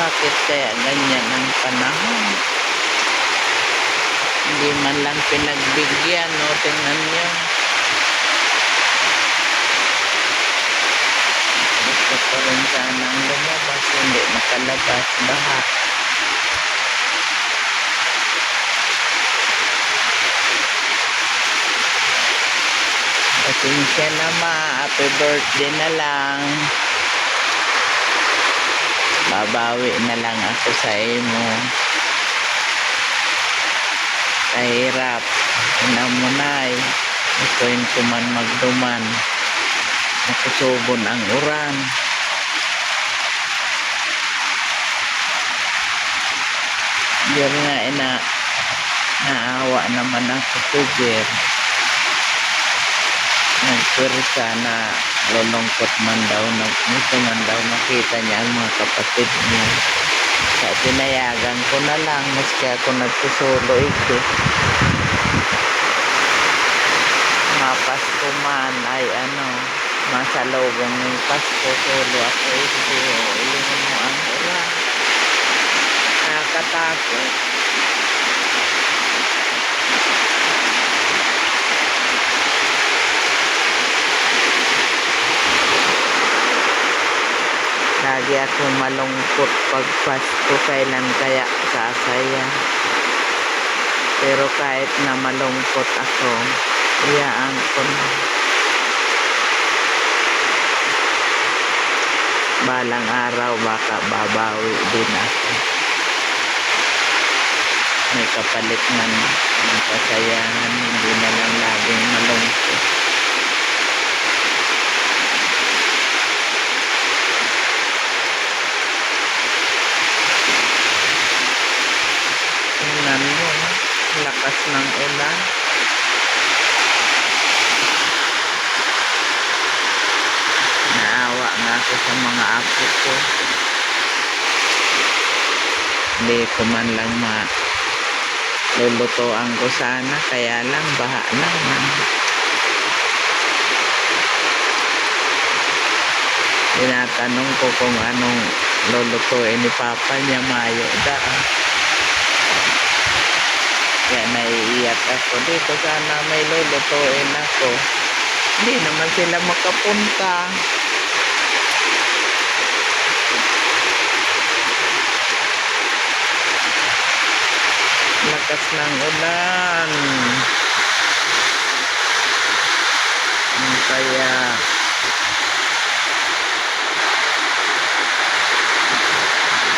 Bakit kaya ganyan ang panahon? Hindi man lang pinagbigyan, no? Tingnan nyo. Gusto ko rin sanang lumabas, hindi makalabas, baha. Pasensya na ma, happy birthday na lang. Babawi na lang ako sa imo. Kahirap, inamunay. Ito'y kuman magduman. Nakusubon ang uran. Diyan nga naawa naman ako tubir. Nagpirsa na lulungkot man daw. Gusto man daw makita niya ang mga kapatid niya. Kaya pinayagan ko na lang. Maski ako nagsusulo ito. Mga Pasko man ay masalubong ng Pasko. Sulo ako ito. Ilingon mo ang ulan. Nakakatakot. Lagi ako malungkot pag Pasko, kailan kaya sasaya. Pero kahit na malungkot ako, iyaan ko na. Balang araw baka babawi din ako. May kapalit man ng kasayahan, hindi na lang laging malungkot. Tingnan mo, lakas ng ulan. Naawa nga ako sa mga apo ko. Hindi ko man lang lulutuan ko sana, kaya lang baha naman. Tinatanong ko kung anong lulutuin ni Papa niya, mayo daan. Kaya naiiyak ako. Dito sana may lulutuin ako. Hindi naman sila makapunta. Lakas ng ulan. Kaya